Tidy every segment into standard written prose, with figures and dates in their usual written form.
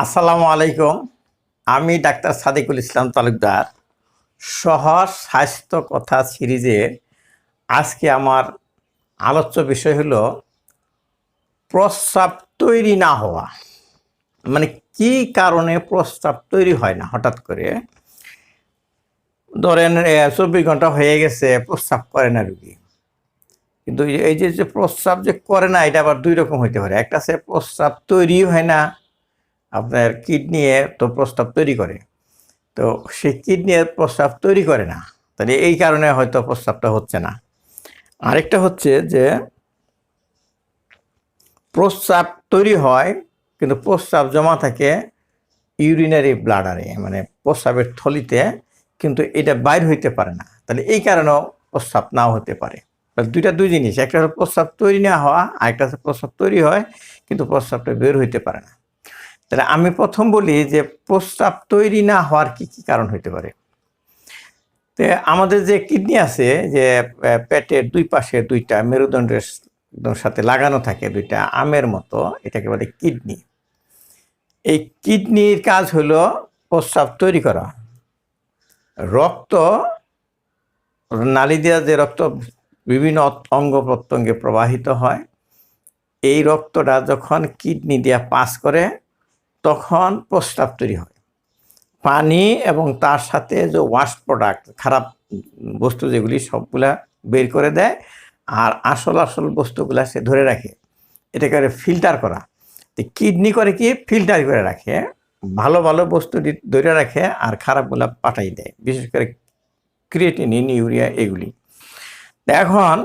আসসালামু আলাইকুম। আমি ডাক্তার সাদেকুল ইসলাম তালুকদার। সহজ স্বাস্থ্য কথা সিরিজের আজকে আমার আলোচ্য বিষয় হলো প্রস্রাব তৈরি না হওয়া। মানে কি কারণে প্রস্রাব তৈরি হয় না হঠাৎ করে? ধরেন 24 ঘন্টা হয়ে গেছে, প্রস্রাব করে না রুগী। কিন্তু এই যে প্রস্রাব যে করে না, এটা আবার দুই রকম হইতে পারে। একটা আছে প্রস্রাব তৈরি হয় না, আপনার কিডনি তো প্রস্রাব তৈরি করে, তো সে কিডনি প্রস্রাব তৈরি করে না, তাহলে এই কারণে হয়তো প্রস্রাবটা হচ্ছে না। আরেকটা হচ্ছে যে প্রস্রাব তৈরি হয় কিন্তু প্রস্রাব জমা থাকে ইউরিনারি ব্লাডারে, মানে প্রস্রাবের থলিতে, কিন্তু এটা বাইর হইতে পারে না, তাহলে এই কারণেও প্রস্রাব নাও হতে পারে। দুই জিনিস, একটা হলো প্রস্রাব তৈরি না হওয়া, আরেকটা হচ্ছে প্রস্রাব তৈরি হয় কিন্তু প্রস্রাবটা বের হইতে পারে না। তাহলে আমি প্রথম বলি যে প্রস্রাব তৈরি না হওয়ার কি কি কারণ হইতে পারে। তো আমাদের যে কিডনি আছে, যে পেটের দুই পাশে দুইটা মেরুদণ্ডের সাথে লাগানো থাকে, দুইটা আমের মতো, এটাকে বলে কিডনি। এই কিডনির কাজ হলো প্রস্রাব তৈরি করা। রক্ত, নালী দিয়ে যে রক্ত বিভিন্ন অঙ্গ প্রত্যঙ্গে প্রবাহিত হয়, এই রক্তটা যখন কিডনি দিয়ে পাস করে তখন প্রস্রাব তৈরি হয়। পানি এবং তার সাথে যে ওয়াশ প্রোডাক্ট, খারাপ বস্তু যেগুলি, সবগুলা বের করে দেয়, আর আসল বস্তুগুলা সে ধরে রাখে। এটাকে ফিল্টার করা। তো কিডনি করে কি, ফিল্টার করে রাখে, ভালো বস্তু ধরে রাখে আর খারাপগুলা পাঠাই দেয়, বিশেষ করে ক্রিয়েটিনিন, ইউরিয়া, এগুলি। এখন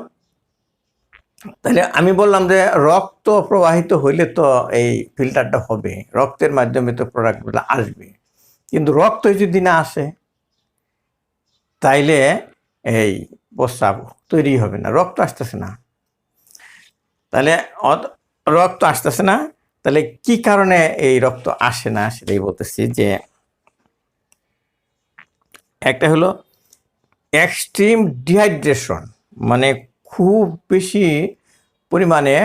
তাহলে আমি বললাম যে রক্ত প্রবাহিত হইলে তো এই ফিল্টারটা হবে, রক্তের মাধ্যমে তো প্রোডাক্টগুলো আসবে, কিন্তু রক্ত যদি না আসে তাইলে এই প্রস্রাব তৈরি হবে না, রক্ত আসতেছে না। তাহলে রক্ত আসতেছে না, তাহলে কি কারণে এই রক্ত আসে না সেটাই বলতেছি। যে একটা হলো এক্সট্রিম ডিহাইড্রেশন, মানে খুব বেশি পরিমাণে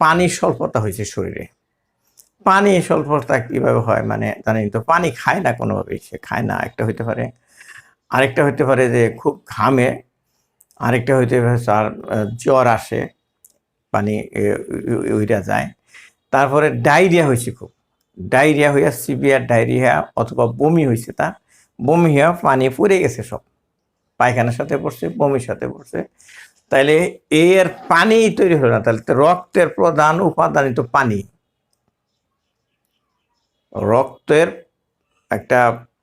পানি স্বল্পতা হয়েছে শরীরে। পানি স্বল্পতা কীভাবে হয়, মানে জানেন তো, পানি খায় না কোনোভাবেই, সে খায় না, একটা হইতে পারে। আরেকটা হইতে পারে যে খুব ঘামে। আরেকটা হইতে পারে তার জ্বর আসে, পানি উইরা যায়। তারপরে ডায়রিয়া হয়েছে, খুব ডায়রিয়া হইয়া, সিভিয়ার ডায়রিয়া, অথবা বমি হয়েছে, তার বমি হইয়া পানি পড়ে গেছে, সব পায়খানার সাথে পড়ছে, বমির সাথে পড়ছে, তাইলে এর পানি তৈরি হলো না। তাহলে রক্তের প্রধান উপাদানই তো পানি। রক্তের একটা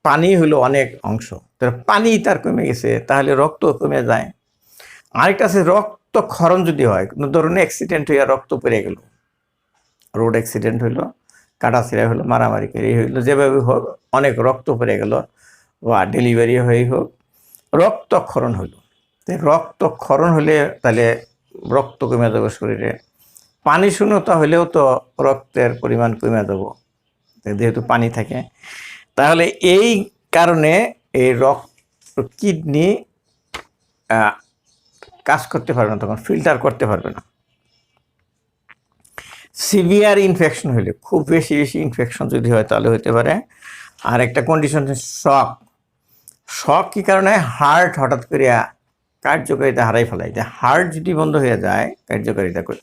পানি হলো অনেক অংশ, তাহলে পানি তার কমে গেছে, তাহলে রক্ত কমে যায়। আরেকটা আছে রক্ত ক্ষরণ যদি হয়, কোনো ধরনের অ্যাক্সিডেন্ট হইয়া রক্ত পড়ে গেল, রোড অ্যাক্সিডেন্ট হইলো, কাটাছিড়া হলো, মারামারি করে হইলো, যেভাবে হোক অনেক রক্ত পড়ে গেল, বা ডেলিভারি হয়ে হোক, রক্তক্ষরণ হইল। রক্তক্ষরণ হলে তাহলে রক্ত কমে যাবে শরীরে। পানি শূন্যতা হলেও তো রক্তের পরিমাণ কমে যাব, যেহেতু পানি থাকে। তাহলে এই কারণে এই রক্ত, কিডনি কাজ করতে পারবে না, তখন ফিল্টার করতে পারবে না। সিভিয়ার ইনফেকশন হলে, খুব বেশি ইনফেকশন যদি হয়, তাহলে হতে পারে। আর একটা কন্ডিশন শক। শক কী কারণে? হার্ট হঠাৎ করে কার্যকারিতা হারাই ফেলাই। যে হার্ট যদি বন্ধ হয়ে যায় কার্যকারিতা করে,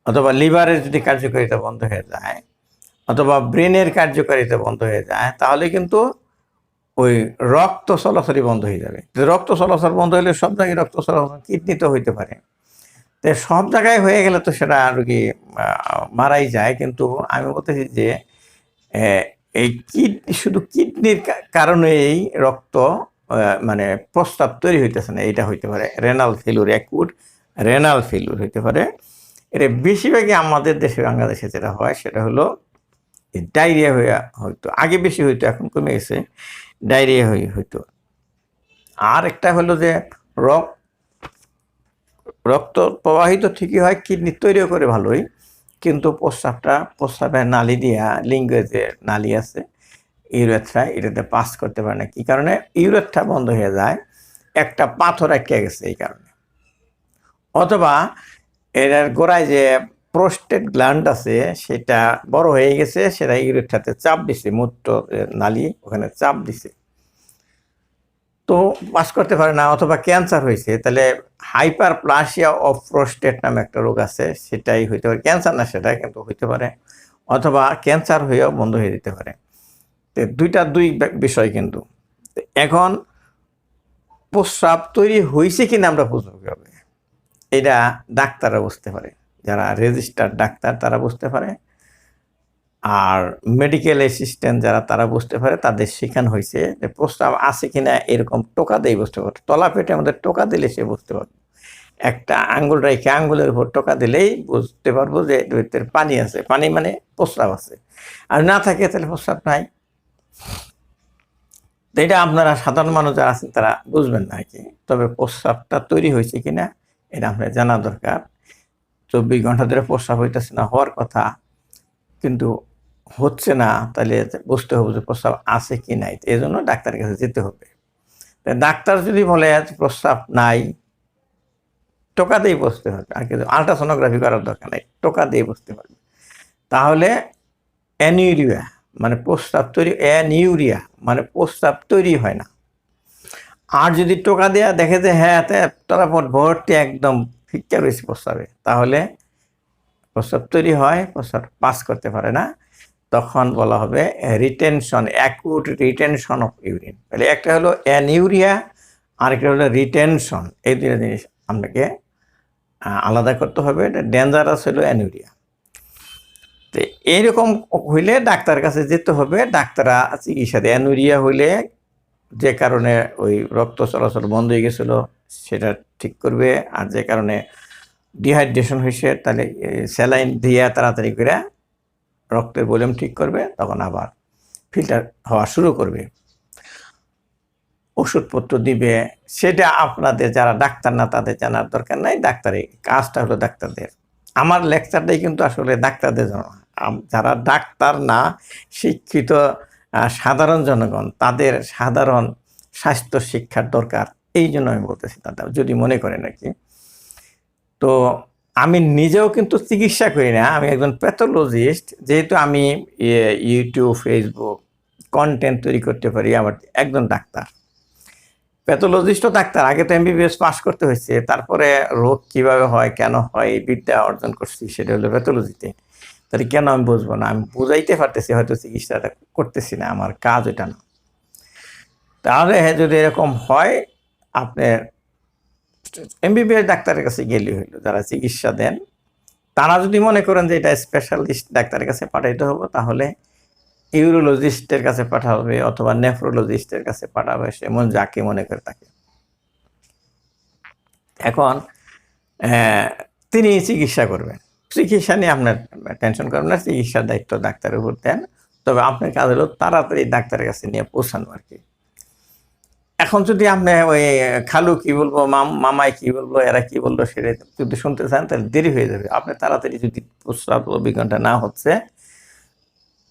অথবা লিভারের যদি কার্যকারিতা বন্ধ হয়ে যায়, অথবা ব্রেনের কার্যকারিতা বন্ধ হয়ে যায়, তাহলে কিন্তু ওই রক্ত চলাচলই বন্ধ হয়ে যাবে। রক্ত চলাচল বন্ধ হলে সব জায়গায় রক্ত চলাচল, কিডনি তো হইতে পারে, তো সব জায়গায় হয়ে গেলে তো সেটা রোগী মারাই যায়। কিন্তু আমি বলতেছি যে এই কিডনি, শুধু কিডনির কারণে এই রক্ত মানে প্রস্রাব তৈরি হইতেছে না, এটা হইতে পারে renal failure, acute renal failure হইতে পারে। এটা বেশিরভাগই আমাদের দেশে, বাংলাদেশে যেটা হয় সেটা হলো ডায়রিয়া হইয়া হয়তো, আগে বেশি হইতো, এখন কমে গেছে, ডায়রিয়া হইতো। আর একটা হলো যে রক্ত প্রবাহিত ঠিকই হয়, কিডনি তৈরিও করে ভালোই, কিন্তু প্রস্রাবের নালী দিয়া, লিঙ্গে যে নালী আছে ইউরেথ্রা, এটাতে পাস করতে পারে না। কি কারণে? ইউরেথ্রা বন্ধ হয়ে যায়, একটা পাথর আটকে গেছে এই কারণে। অথবা এর গোড়ায় যে প্রোস্টেট গ্ল্যান্ড আছে সেটা বড় হয়ে গেছে, সেটা ইউরেথ্রাতে চাপ দিছে, মূত্র নালী ওখানে চাপ দিছে, তো পাস করতে পারে না, অথবা ক্যান্সার হয়েছে, তাহলে হাইপারপ্লাসিয়া অফ প্রোস্টেট নামে একটা রোগ আছে, সেটাই হইতে পারে, ক্যান্সার না সেটা কিন্তু হইতে পারে, অথবা ক্যান্সার হয়েও বন্ধ হয়ে যেতে পারে। তো দুই বিষয় কিন্তু। এখন প্রস্রাব তৈরি হয়েছে কিনা আমরা বুঝবো কীভাবে? এটা ডাক্তাররা বুঝতে পারে, যারা রেজিস্টার্ড ডাক্তার তারা বুঝতে পারে, আর মেডিকেল অ্যাসিস্ট্যান্ট যারা তারা বুঝতে পারে, তাদের শেখানো হয়েছে যে প্রস্রাব আছে কিনা এরকম টোকা দিয়ে বুঝতে পারবে। তলা পেটে আমাদের টোকা দিলে সে বুঝতে পারবে, একটা আঙ্গুল রেখে আঙ্গুলের উপর টোকা দিলেই বুঝতে পারবো যে ভিতরে পানি আছে, পানি মানে প্রস্রাব আছে, আর না থাকে তাহলে প্রস্রাব নাই। তো এটা আপনারা সাধারণ মানুষ যারা আছেন তারা বুঝবেন না কি, তবে প্রস্রাবটা তৈরি হয়েছে কিনা এটা আপনার জানা দরকার। 24 ঘন্টা ধরে প্রস্রাব হইতেছে না, হওয়ার কথা কিন্তু হচ্ছে না, তাহলে বুঝতে হবে যে প্রস্রাব আছে কি নাই, এই জন্য ডাক্তারের কাছে যেতে হবে। ডাক্তার যদি বলে প্রস্রাব নাই, টোকা দিয়ে বুঝতে হবে, আর কিছু আলট্রাসোনোগ্রাফি করার দরকার নেই, টোকা দিয়ে বুঝতে পারবে। তাহলে অ্যানিউরিয়া মানে প্রস্রাব তৈরি, অ্যানিউরিয়া মানে প্রস্রাব তৈরি হয় না। আর যদি টোকা দেওয়া দেখে যে হ্যাঁ তলাপট ভর্তি একদম ফিক্কা রয়েছে প্রস্রাবে, তাহলে প্রস্রাব তৈরি হয়, প্রস্রাব পাস করতে পারে না, তখন বলা হবে retention, acute retention of urine. তাহলে একটা হলো অ্যানিউরিয়া, আরেকটা হলো রিটেনশন, এই দুটো জিনিস আপনাকে আলাদা করতে হবে। এটা ডেঞ্জারাস হলো অ্যানিউরিয়া। তো এইরকম হইলে ডাক্তারের কাছে যেতে হবে, ডাক্তাররা চিকিৎসা দেয়। অ্যানুরিয়া হইলে যে কারণে ওই রক্ত চলাচল বন্ধ হয়ে গেছিলো সেটা ঠিক করবে, আর যে কারণে ডিহাইড্রেশন হয়েছে তাহলে স্যালাইন দিয়ে তাড়াতাড়ি করে রক্তের ভলিউম ঠিক করবে, তখন আবার ফিল্টার হওয়া শুরু করবে, ওষুধপত্র দিবে। সেটা আপনাদের যারা ডাক্তার না তাদের জানার দরকার নাই, ডাক্তারের কাজটা হলো ডাক্তারদের। আমার লেকচারটাই কিন্তু আসলে ডাক্তারদের জন্য, যারা ডাক্তার না শিক্ষিত সাধারণ জনগণ তাদের সাধারণ স্বাস্থ্য শিক্ষার দরকার, এই জন্য আমি বলতেছি দাদা, যদি মনে করেন আর কি। তো আমি নিজেও কিন্তু চিকিৎসা করি না, আমি একজন প্যাথোলজিস্ট, যেহেতু আমি ইউটিউব ফেসবুক কন্টেন্ট তৈরি করতে পারি, আমার একজন ডাক্তার, প্যাথোলজিস্টও ডাক্তার। আগে তো এমবিবিএস পাস করতে হয়েছে, তারপরে রোগ কিভাবে হয় কেন হয় এই বিদ্যা অর্জন করছি, সেটা হলো প্যাথোলজিতে। তাহলে কেন আমি বুঝবো না? আমি বুঝাইতে পারতেছি, হয়তো চিকিৎসাটা করতেছি না, আমার কাজ এটা না। তাহলে যদি এরকম হয়, আপনার এমবিবিএস ডাক্তারের কাছে গেলে হইলো, যারা চিকিৎসা দেন তারা যদি মনে করেন যে এটা স্পেশালিস্ট ডাক্তারের কাছে পাঠাইতে হবে, তাহলে ইউরোলজিস্টের কাছে পাঠাবে অথবা নেফ্রোলজিস্টের কাছে পাঠাবে, সেমন যাকে মনে করে তাকে। এখন তিনি চিকিৎসা করবেন, চিকিৎসা নিয়ে আপনার টেনশন করবেন না, চিকিৎসার দায়িত্ব ডাক্তারের উপর দেন। তবে আপনার কাজ হলো তাড়াতাড়ি ডাক্তারের কাছে নিয়ে পৌঁছানো আর কি। এখন যদি আপনি ওই খালু কি বলবো, মামাই কি বলবো, এরা কি বললো সেটা যদি শুনতে চান তাহলে দেরি হয়ে যাবে। আপনি তাড়াতাড়ি যদি প্রস্রাব 24 ঘন্টা না হচ্ছে,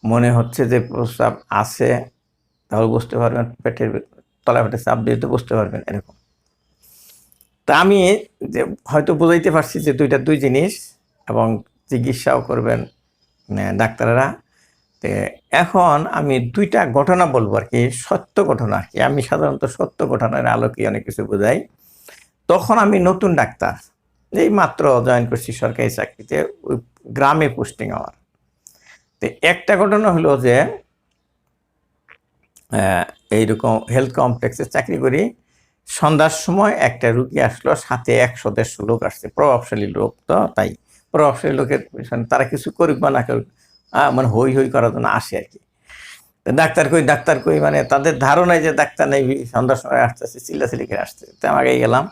মনে হচ্ছে যে প্রস্রাব আছে, তাহলে বুঝতে পারবেন, পেটের তলায় পেটে চাপ দিয়ে তো বুঝতে পারবেন এরকম। তা আমি যে হয়তো বুঝাইতে পারছি যে দুই জিনিস, এবং চিকিৎসাও করবেন ডাক্তাররা। তো এখন আমি 2টা ঘটনা বলবো আর কি, সত্য ঘটনা আর কি। আমি সাধারণত সত্য ঘটনার আলোকে অনেক কিছু বোঝাই। তখন আমি নতুন ডাক্তার, এই মাত্র জয়েন করছি সরকারি চাকরিতে, ওই গ্রামে পোস্টিং আমার। তো একটা ঘটনা হলো যে এইরকম হেলথ কমপ্লেক্সে চাকরি করি, সন্ধ্যার সময় একটা রুগী আসলো, সাথে 100-150 লোক আসছে, প্রভাবশালী লোক, তো তাই প্রভাবশালী লোকের তারা কিছু করুক বা না করুক, মানে হই হই করার জন্য আসে আর কি। ডাক্তার কই মানে তাদের ধারণায় যে ডাক্তার নেই, সন্ধ্যার সময় আসতেছে, চিল্লাচিল্লি করে আসছে। তো আমি আগে গেলাম,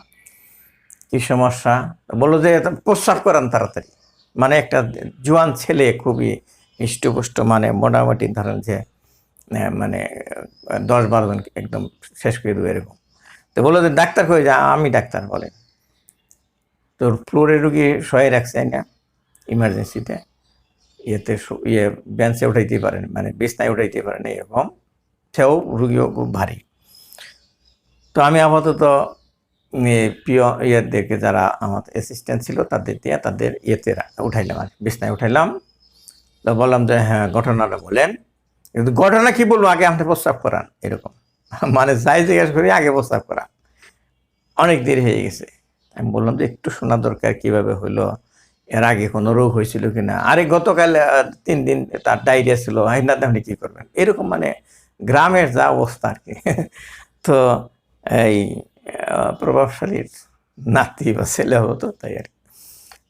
কি সমস্যা বললো যে প্রস্রাব করান তাড়াতাড়ি। মানে একটা জোয়ান ছেলে, খুবই হৃষ্টপুষ্ট, মানে মোটামুটি ধরেন যে মানে 10-12 জন একদম শেষ করে দেবো এরকম। তো বললো যে ডাক্তার কই, যা আমি ডাক্তার বলেন। তোর ফ্লোরে রুগী শয়ে রাখছে না ইমার্জেন্সিতে, ইয়েতে বেঞ্চে উঠাইতে পারেন, মানে বিছনায় উঠাইতে পারেন এরকম, সেও রুগীও খুব ভারী। তো আমি আপাতত প্রিয় ইয়েদেরকে যারা আমার অ্যাসিস্ট্যান্ট ছিল তাদের দিয়ে তাদের ইয়েতে উঠাইলাম আর বিছনায় উঠাইলাম। তো বললাম যে হ্যাঁ ঘটনাটা বলেন, কিন্তু ঘটনা কি বলবো, আগে আপনি প্রস্রাব করান, এরকম মানে যাই জিজ্ঞেস করি আগে প্রস্রাব করান, অনেক দেরি হয়ে গেছে। আমি বললাম যে একটু শোনা দরকার কিভাবে হলো, এর আগে কোনো রোগ হয়েছিল কিনা, আরে গতকাল 3 দিন তার ডায়রিয়া ছিল, না আপনি কি করবেন, এরকম মানে গ্রামের যা অবস্থা আর কি। তো এই প্রভাবশালীর নাতি বা ছেলে হতো তাই আর কি।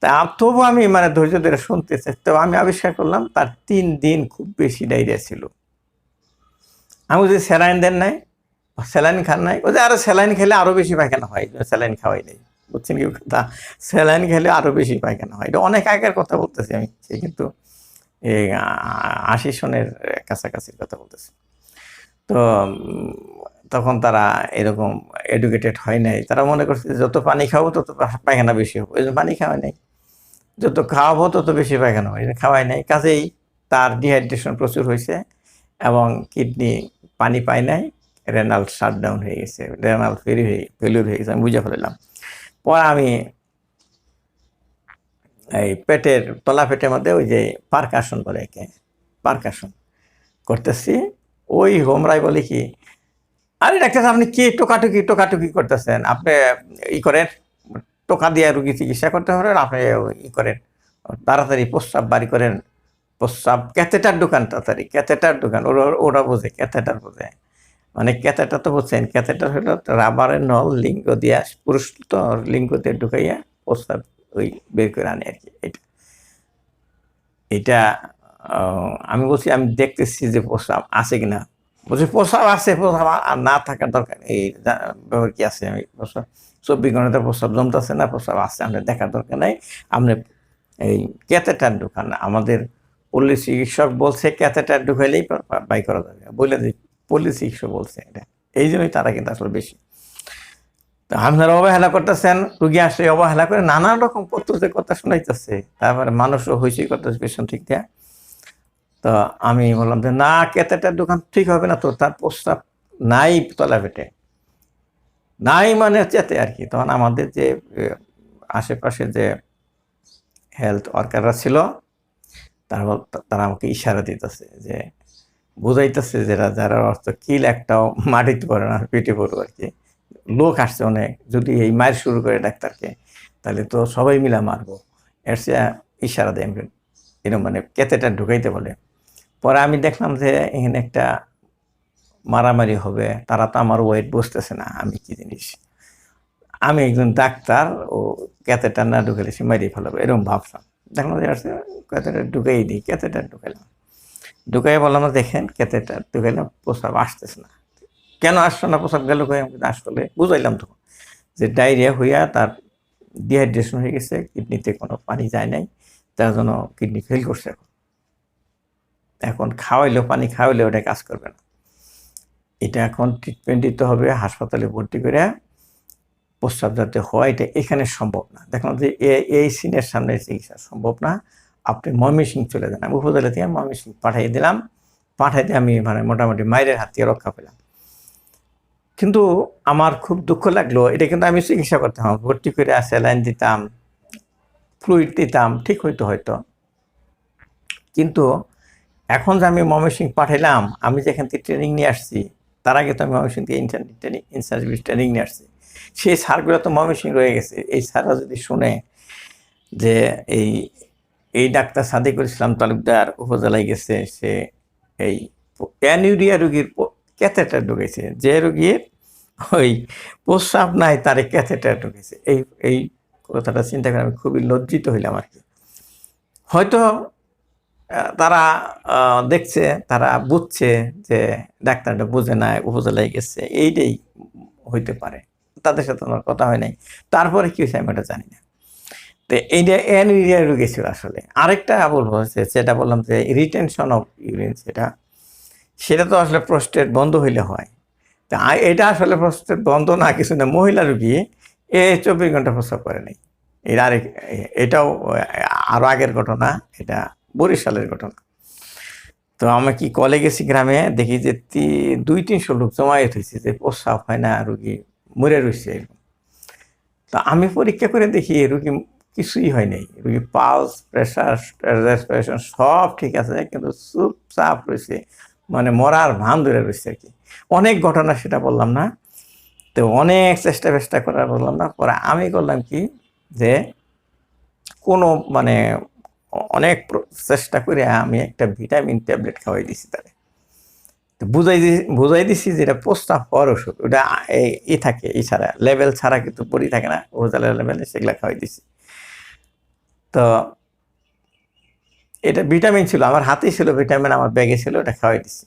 তা তবু আমি মানে ধৈর্য ধরে শুনতে চাই, তো আমি আবিষ্কার করলাম তার 3 দিন খুব বেশি ডায়রিয়া ছিল। আমি যদি স্যালাইন দেন নাই, স্যালাইন খান নাই, ওই যে আরো স্যালাইন খেলে আরো বেশি পায়খানা হয়, স্যালাইন খাওয়াই নেই, বুঝছেন কি কথা, স্যালাইন খেলে আরো বেশি পায়খানা হয়। এটা অনেক আগের কথা বলতেছি আমি, সে কিন্তু এই 80 সনের কাছাকাছির কথা বলতেছি। তো তখন তারা এরকম এডুকেটেড হয় নাই, তারা মনে করছে যত পানি খাবো তত পায়খানা বেশি হবে, ওই জন্য পানি খাওয়াই নাই, যত খাওয়াবো তত বেশি পায়খানা হয়, খাওয়াই নাই, কাজেই তার ডিহাইড্রেশন প্রচুর হয়েছে এবং কিডনি পানি পায় নাই, রেনাল শাটডাউন হয়ে গেছে, রেনাল ফেলিউর হয়ে গেছে, আমি বুঝে ফেললাম। পরে আমি এই পেটের তলা পেটের মধ্যে ওই যে পার্কাশন বলে, একে পার্কাশন করতেছি, ওই হোমরাই বলে কি, আরে ডাক্তার আপনি কি টোকাটুকি করতেছেন, আপনি ই করেন, টোকা দিয়ে রুগী চিকিৎসা করতে পারেন, আপনি ই করেন তাড়াতাড়ি প্রস্রাব বাড়ি করেন, প্রস্রাব ক্যাথেটার দোকান, তাড়াতাড়ি ক্যাথেটার দোকান, ওরা বোঝে, ক্যাথেটার বোঝে, মানে ক্যাথেটার তো বুঝছেন, ক্যাথেটার হলো রাবারের নল লিঙ্গ দিয়া, পুরুষ তো লিঙ্গ দিয়ে ঢুকাইয়া প্রস্রাব ওই বের করে আনে আর কি। এটা আমি বলছি আমি দেখতেছি যে প্রস্রাব আছে কিনা, বলছি প্রস্রাব আছে, প্রস্রাব আর না থাকার দরকার এই ব্যাপার কি আছে, আমি প্রস্রাব 24 ঘন্টাতে প্রস্রাব জমতেছে না, প্রস্রাব আছে, আপনার দেখার দরকার নাই, আপনি এই ক্যাথেটার ঢুকান না, আমাদের পল্লী চিকিৎসক বলছে ক্যাথেটার ঢুকাইলেই বাই করা যাবে, বলে যে পল্লী চিকিৎসক বলছে এটা, এই জন্যই তারা কিন্তু আসলে বেশি। তো আপনারা অবহেলা করতেছেন, রুগী আসলে অবহেলা করে নানা রকম পত্রদের কথা শোনাইতেছে, তারপরে মানুষও হয়েছে করতেছে পেছন ঠিক দেয়া। তো আমি বললাম যে না, ক্যাথেটার দোকান ঠিক হবে না তো, তার প্রস্তাব নাই তলা পেটে, নাই মানে চেতে আর কি। তখন আমাদের যে আশেপাশে যে হেলথ ওয়ার্কাররা ছিল, তারা আমাকে ইশারা দিতেছে, যে বুঝাইতেছে যারা অর্থ কিল একটাও মাটিতে পড়ে না, পেটে পড়ো আর কি, লোক আসছে অনেক, যদি এই মায়ের শুরু করে ডাক্তারকে তাহলে তো সবাই মিলা মারবো, এর সে ইশারা দেয় এরকম, মানে ক্যাথেটার ঢুকাইতে বলে। পরে আমি দেখলাম যে এখানে একটা মারামারি হবে, তারা তো আমার ওয়েট বসতেছে না, আমি কি জিনিস, আমি একজন ডাক্তার, ও ক্যাথেটার না ঢুকাইলে সে মারিয়ে ফেলাবে, এরকম ভাবলাম। দেখলাম যে ক্যাথেটার ঢুকাই দিই, ক্যাথেটার ঢুকাইলাম, ঢুকাই বললাম দেখেন ক্যাথেটার ঢুকাইলাম, প্রস্রাব আসতেছে না, কেন আসছে না প্রস্রাব গেল কই, আমি আসলে বুঝাইলাম তখন যে ডায়রিয়া হইয়া তার ডিহাইড্রেশন হয়ে গেছে, কিডনিতে কোনো পানি যায় নাই, তার জন্য কিডনি ফেল করছে, এখন খাওয়াইলেও পানি খাওয়াইলেও ওটা কাজ করবে না, এটা এখন ট্রিটমেন্ট দিতে হবে, হাসপাতালে ভর্তি করে প্রস্রাব যাতে হয় এটা এখানে সম্ভব না। দেখলাম যে এই সিনের সামনে চিকিৎসা সম্ভব না, আপনি ময়মনসিংহ চলে যান। আমি উপজেলা থেকে ময়মনসিংহ পাঠিয়ে দিলাম, পাঠাই দিয়ে আমি মানে মোটামুটি মায়ের হাত থেকে রক্ষা পেলাম। কিন্তু আমার খুব দুঃখ লাগলো, এটা কিন্তু আমি চিকিৎসা করতাম, ভর্তি করে স্যালাইন দিতাম, ফ্লুইড দিতাম, ঠিক হয়তো, কিন্তু এখন যে আমি ময়মনসিংহ পাঠাইলাম, আমি যেখান থেকে ট্রেনিং নিয়ে আসছি, তার আগে তো আমি ময়মনসিংহ থেকে ইনসার্ভিস ট্রেনিং নিয়ে আসছি, সেই স্যারগুলো তো ময়মনসিংহ রয়ে গেছে। এই স্যাররা যদি শুনে যে এই ডাক্তার সাদেকুল ইসলাম তালুকদার উপজেলায় গেছে, সে এই অ্যানুরিয়া রোগীর ক্যাথেটার ঢুকেছে, যে রোগীর ওই প্রস্রাব নাই তারে ক্যাথেটার ঢুকেছে, এই কথাটা চিন্তা করে আমি খুবই লজ্জিত হইলাম আর কি। হয়তো তারা দেখছে, তারা বুঝছে যে ডাক্তারটা বুঝে না, উপজেলায় গেছে, এইটাই হইতে পারে, তাদের সাথে আমার কথা হয় নাই। তারপরে কি হয়েছে আমি এটা জানি না। তো এইটা অ্যানুরিয়া রোগী ছিল আসলে। আরেকটা বলবো সেটা বললাম যে রিটেনশন অফ ইউরিন, সেটা তো আসলে প্রস্টেট বন্ধ হইলে হয়, তা এটা আসলে প্রস্টেট বন্ধ না, কিছু না, মহিলা রোগী 24 ঘন্টা প্রস্রাব করে নাই। এটাও আরো আগের ঘটনা, এটা বরিশালের ঘটনা। তো আমি কি কলে গেছি গ্রামে, দেখি যে 200-300 লোক জমায়েত হয়েছে, যে প্রস্রাব হয় না, রুগী মরে রয়েছে। তো আমি পরীক্ষা করে দেখি রুগী কিছুই হয় নাই, রুগী পালস, প্রেশার, রেসপিরেশন সব ঠিক আছে, কিন্তু চুপচাপ রয়েছে, মানে মরার ভান ধরে রয়েছে আর কি। অনেক ঘটনা, সেটা বললাম না, তো অনেক চেষ্টা করার বললাম না। পরে আমি করলাম কি, যে কোনো মানে অনেক চেষ্টা করে আমি একটা ভিটামিন ট্যাবলেট খাওয়াই দিছি তারে। তো বুঝাই দিছি যেটা প্রস্তাব হওয়ার ওষুধ, ওটা থাকে এই ছাড়া, লেভেল ছাড়া কিন্তু পড়ি থাকে না ওজালের লেভেলে, সেগুলা খাওয়াই দিছি। তো এটা ভিটামিন ছিল, আমার হাতেই ছিল ভিটামিন, আমার ব্যাগে ছিল, ওটা খাওয়াই দিছি,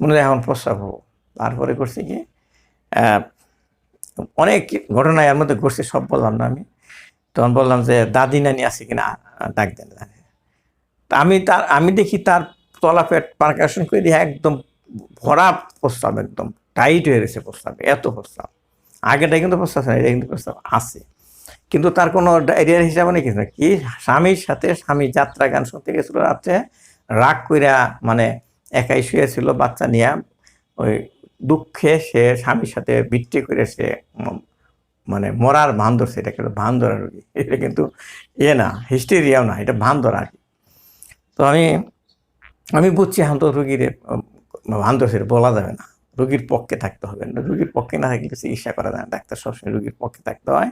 মনে হয় এখন প্রস্তাব হবো। তারপরে করছি কি, অনেক ঘটনা এর মধ্যে ঘটছে, সব বললাম না আমি। তখন বললাম যে দাদি নানি আছে কিনা, ডাক দেন। আমি দেখি তার তলা পেট পারকাশন করে দিয়ে একদম ভরা প্রস্তাব, একদম টাইট হয়ে গেছে প্রস্তাব, এত প্রস্তাব। আগেটা কিন্তু প্রস্তাব নেই, এটা কিন্তু প্রস্তাব আছে, কিন্তু তার কোনো ডায়রিয়ার হিসাবে নেই কিছু না। কি, স্বামীর সাথে স্বামী যাত্রা গান শুনতে গেছিল রাত্রে, রাগ কইরা মানে একাই শুয়েছিল বাচ্চা নিয়ে, ওই দুঃখে সে স্বামীর সাথে বিট্টি করে সে মানে মরার ভান ধরছে। এটা কিন্তু ভান ধরা রোগী, এটা কিন্তু না হিস্টেরিয়াও না, এটা ভান ধরা আর কি। তো আমি বুঝছি এখন তো রুগীর ভান ধরছে, বলা যাবে না, রুগীর পক্ষে থাকতে হবে, রুগীর পক্ষে না থাকলে চিকিৎসা করা যায় না, ডাক্তার সবসময় রুগীর পক্ষে থাকতে হয়।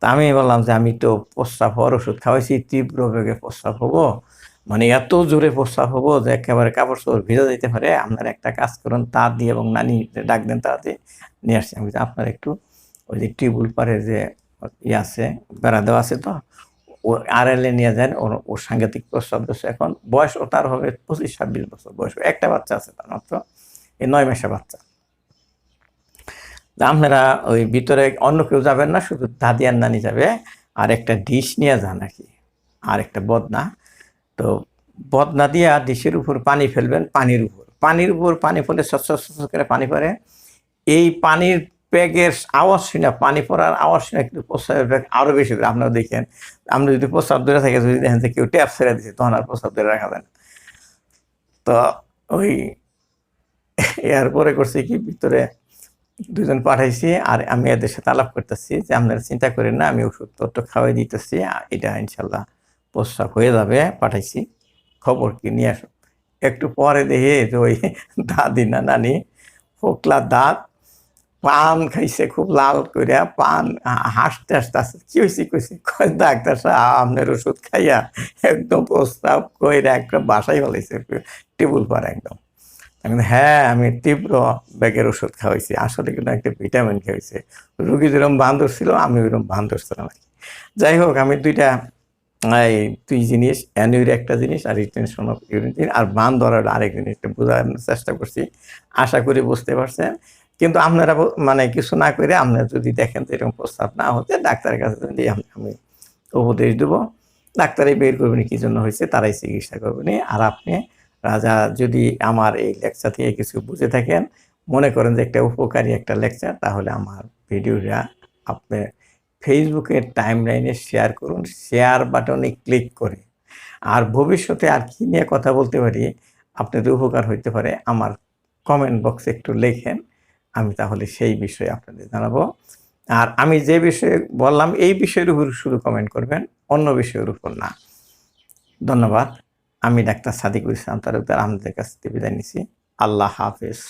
তা আমি বললাম যে আমি তো প্রস্রাব হওয়ার ওষুধ খাওয়াইছি, তীব্র বেগে প্রস্রাব হবো, মানে এত জোরে প্রস্রাব হবো যে একেবারে কাপড় চোপড় ভিজা যেতে পারে, আপনারা একটা কাজ করুন, তার দিয়ে এবং নানি ডাক দেন, তাড়াতাড়ি নিয়ে আসছি। আমি আপনার একটু ওই যে টিউবুল পারে যে আছে, বেড়া দেওয়া আছে, তো ও আড়ালে নিয়ে যান, ওর সাংঘাতিক প্রস্রাব দোষ। এখন বয়স ও তার হবে 25-26 বছর বয়স, একটা বাচ্চা আছে তার মাত্র, এই 9 মাসের বাচ্চা। আপনারা ওই ভিতরে অন্য কেউ যাবেন না, শুধু দাদি আর নানি যাবে, আর একটা ডিশ নিয়ে যান আর কি, আর একটা বদনা। তো বদনা দিয়ে আর ডিশের উপর পানি ফেলবেন, পানির উপর পানি ফেলে স্বচ্ছ করে পানি পড়ে, এই পানির প্যাগের আওয়াজ শুনে, পানি পড়ার আওয়াজ শুনে কিন্তু প্রস্রাবের ব্যাগ আরো বেশি করে। আপনারা দেখেন, আপনি যদি প্রস্রাব ধরে থাকে, যদি দেখেন যে কেউ ট্যাপ ছেড়ে দিচ্ছে, তখন আর প্রস্রাব ধরে রাখা যায় না। তো ওই এরপরে করছি কি, ভিতরে দুজন পাঠাইছি, আর আমি এদের সাথে আলাপ করতেছি যে আপনারা চিন্তা করেন না, আমি ওষুধপত্র খাওয়াই দিতেছি, এটা ইনশাল্লাহ প্রস্রাব হয়ে যাবে, পাঠাইছি, খবর কি নিয়ে আসো। একটু পরে দেখে যে ওই দাদি না নানি ফোকলা দাঁত, পান খাইছে খুব লাল করে, পান হাসতে আসছে, কি হয়েছে কইছে, ডাক্তার সাহেব আপনার ওষুধ খাইয়া একদম প্রস্তাব কইরা একটা বাসায় ফেলাইছে টেবুল পার একদম। হ্যাঁ, আমি তীব্র ব্যাগের ওষুধ খাওয়াইছি, আসলে কিন্তু একটা ভিটামিন খাওয়াইছে, রুগী যেরকম বান ধরছিল আমি ওইরকম বান ধরছিলাম আর কি। যাই হোক, আমি দুই জিনিস, অ্যানুরিয়া একটা জিনিস, আর রিটেনশন অফ ইউরিন আর বান ধরার আরেক জিনিস বোঝানোর চেষ্টা করছি, আশা করি বুঝতে পারছেন। কিন্তু আপনারা মানে কিছু না করে, আপনারা যদি দেখেন যে এরকম প্রস্তাব না হতে, ডাক্তারের কাছে যদি আমি উপদেশ দেবো, ডাক্তারই বের করবেন কি জন্য হয়েছে, তারাই চিকিৎসা করবেন। আর আপনি রাজা, যদি আমার এই লেকচার থেকে কিছু বুঝে থাকেন, মনে করেন যে একটা উপকারী একটা লেকচার, তাহলে আমার ভিডিওটা আপনি ফেসবুকের টাইম লাইনে শেয়ার করুন, শেয়ার বাটনে ক্লিক করে। আর ভবিষ্যতে আর কি নিয়ে কথা বলতে পারি, আপনাদের উপকার হইতে পারে, আমার কমেন্ট বক্সে একটু লেখেন, আমি তাহলে সেই বিষয়ে আপনাদের জানাবো। আর আমি যে বিষয়ে বললাম, এই বিষয়ের উপর শুধু কমেন্ট করবেন, অন্য বিষয়ের উপর না। ধন্যবাদ। আমি ডাক্তার সাদিকুল ইসলাম তালুকদার, আপনাদের কাছ থেকে বিদায় নিচ্ছি। আল্লাহ হাফেজ।